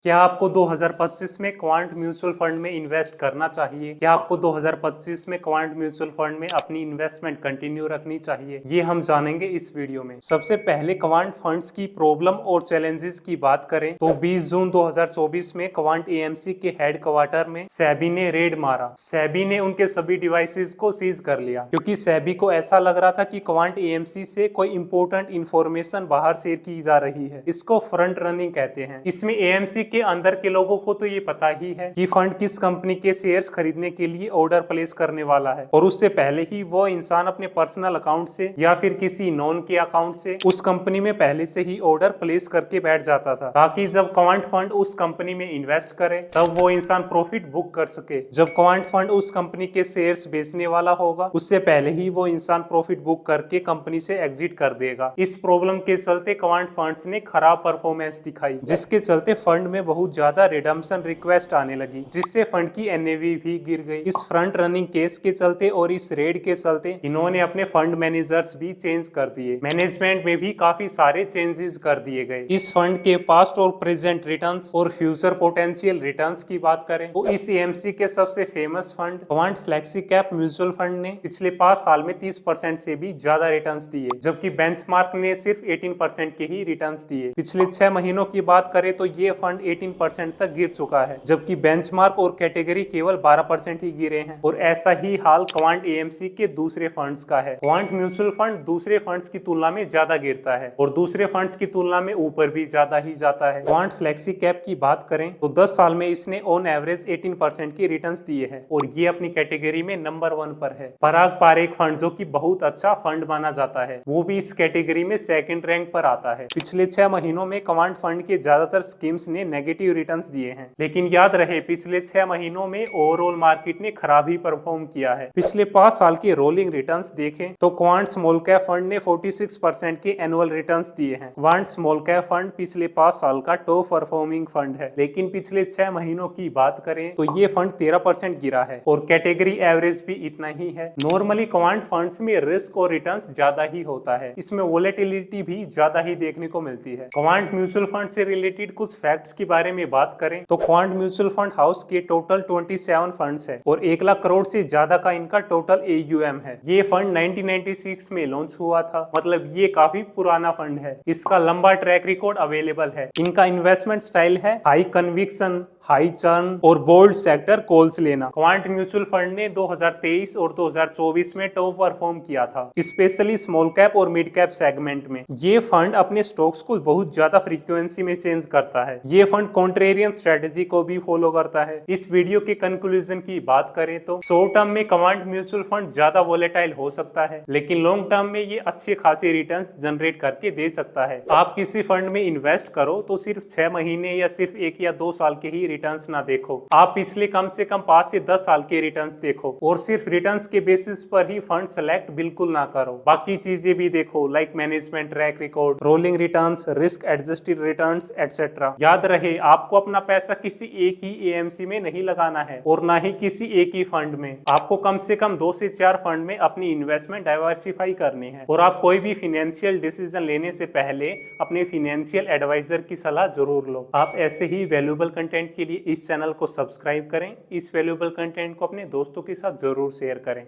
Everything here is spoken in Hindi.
क्या आपको 2025 में क्वांट म्यूचुअल फंड में इन्वेस्ट करना चाहिए? क्या आपको 2025 में क्वांट म्यूचुअल फंड में अपनी इन्वेस्टमेंट कंटिन्यू रखनी चाहिए? ये हम जानेंगे इस वीडियो में। सबसे पहले क्वांट फंड्स की प्रॉब्लम और चैलेंजेस की बात करें तो 20 जून 2024 में क्वांट एएमसी के हेडक्वार्टर में सेबी ने रेड मारा। सेबी ने उनके सभी डिवाइसेस को सीज कर लिया क्योंकि सेबी को ऐसा लग रहा था कि क्वांट एएमसी से कोई इंपॉर्टेंट इंफॉर्मेशन बाहर शेयर की जा रही है। इसको फ्रंट रनिंग कहते हैं। इसमें एएमसी के अंदर के लोगों को तो ये पता ही है कि फंड किस कंपनी के शेयर्स खरीदने के लिए ऑर्डर प्लेस करने वाला है और उससे पहले ही वो इंसान अपने पर्सनल अकाउंट से या फिर किसी नॉन के अकाउंट से उस कंपनी में पहले से ही ऑर्डर प्लेस करके बैठ जाता था ताकि जब क्वांट फंड उस कंपनी में इन्वेस्ट करे तब वो इंसान प्रॉफिट बुक कर सके। जब क्वांट फंड उस कंपनी के शेयर्स बेचने वाला होगा उससे पहले ही वो इंसान प्रॉफिट बुक करके कंपनी से एग्जिट कर देगा। इस प्रॉब्लम के चलते क्वांट फंड्स ने खराब परफॉर्मेंस दिखाई जिसके चलते फंड में बहुत ज्यादा रिडम्पशन रिक्वेस्ट आने लगी जिससे फंड की एनएवी भी गिर गई। इस फ्रंट रनिंग केस के चलते और इस रेड के चलते इन्होंने अपने फंड मैनेजर्स भी चेंज कर दिए। मैनेजमेंट में भी काफी सारे चेंजेस कर दिए गए। इस फंड के पास्ट और प्रेजेंट रिटर्न्स और फ्यूचर पोटेंशियल रिटर्न्स की बात करें तो इस एएमसी के सबसे famous fund quant flexi cap mutual fund ने पिछले 5 साल में 30% से भी ज्यादा रिटर्न्स दिए जबकि बेंचमार्क ने सिर्फ 18% के ही रिटर्न्स दिए। पिछले 6 महीनों की बात करें तो ये फंड 18% तक गिर चुका है जबकि बेंचमार्क और कैटेगरी केवल 12% ही गिरे हैं और ऐसा ही हाल क्वांट एएमसी के दूसरे फंड्स का है। क्वांट म्यूचुअल फंड दूसरे फंड्स की तुलना में ज्यादा गिरता है और दूसरे फंड्स की तुलना में ऊपर भी ज्यादा ही जाता है। क्वांट फ्लेक्सी कैप की बात करें तो 10 साल में इसने ऑन एवरेज 18% की रिटर्न्स दिए हैं और ये अपनी कैटेगरी में नंबर 1 पर है। पराग पारेख फंड जो कि बहुत अच्छा फंड माना जाता है वो भी इस कैटेगरी में सेकंड रैंक पर आता है। पिछले 6 महीनों में क्वांट फंड के ज्यादातर स्कीम्स ने नेगेटिव रिटर्न्स दिए हैं लेकिन याद रहे पिछले 6 महीनों में ओवरऑल मार्केट ने खराब ही परफॉर्म किया है। पिछले 5 साल के रोलिंग रिटर्न्स देखें तो क्वांट स्मॉल कैप फंड ने 46% के एनुअल रिटर्न्स दिए हैं। क्वांट स्मॉल कैप फंड पिछले 5 साल का टॉप परफॉर्मिंग फंड है लेकिन पिछले 6 महीनों की बात करें तो ये फंड 13% गिरा है और कैटेगरी एवरेज भी इतना ही है। नॉर्मली क्वांट फंड्स में रिस्क और रिटर्न्स ज्यादा ही होता है, इसमें वोलेटिलिटी भी ज्यादा ही देखने को मिलती है। क्वांट म्यूचुअल फंड से रिलेटेड कुछ फैक्ट्स के बारे में बात करें तो क्वांट म्यूचुअल फंड हाउस के टोटल 27 फंड्स है और 1 लाख करोड़ से ज्यादा का इनका टोटल एयूएम है। ये फंड 1996 में लॉन्च हुआ था, मतलब ये काफी पुराना फंड है। इसका लंबा ट्रैक रिकॉर्ड अवेलेबल है। इनका इन्वेस्टमेंट स्टाइल है हाई कन्विक्शन, हाई चर्न और बोल्ड सेक्टर कॉल्स लेना। क्वांट म्यूचुअल फंड ने 2023 और 2024 में टॉप परफॉर्म किया था, स्पेशली स्मॉल कैप और मिड कैप सेगमेंट में। ये फंड अपने स्टॉक्स को बहुत ज्यादा फ्रीक्वेंसी में चेंज करता है। ये फंड कॉन्ट्रेरियन स्ट्रेटेजी को भी फॉलो करता है। इस वीडियो के कंक्लूजन की बात करें तो शॉर्ट टर्म में क्वांट म्यूचुअल फंड ज्यादा वोलेटाइल हो सकता है लेकिन लॉन्ग टर्म में ये अच्छे खासे रिटर्न्स जनरेट करके दे सकता है। आप किसी फंड में इन्वेस्ट करो तो सिर्फ 6 महीने या सिर्फ 1 या 2 साल के ही रिटर्न्स ना देखो, आप पिछले कम से कम 5 से 10 साल के रिटर्न्स देखो और सिर्फ रिटर्न्स के बेसिस पर ही फंड सेलेक्ट बिल्कुल ना करो। बाकी चीजें भी देखो like management track record, rolling returns, risk adjusted returns etcetera. याद रहे आपको अपना पैसा किसी एक ही एएमसी में नहीं लगाना है और ना ही किसी एक ही फंड में। आपको कम से कम 2 से 4 फंड में अपनी इन्वेस्टमेंट डाइवर्सिफाई करनी है और आप कोई भी फाइनेंशियल डिसीजन लेने से पहले अपने फाइनेंशियल एडवाइजर की सलाह जरूर लो। आप ऐसे ही वैल्यूएबल कंटेंट के लिए इस चैनल को सब्सक्राइब करें। इस वैल्यूएबल कंटेंट को अपने दोस्तों के साथ जरूर शेयर करें।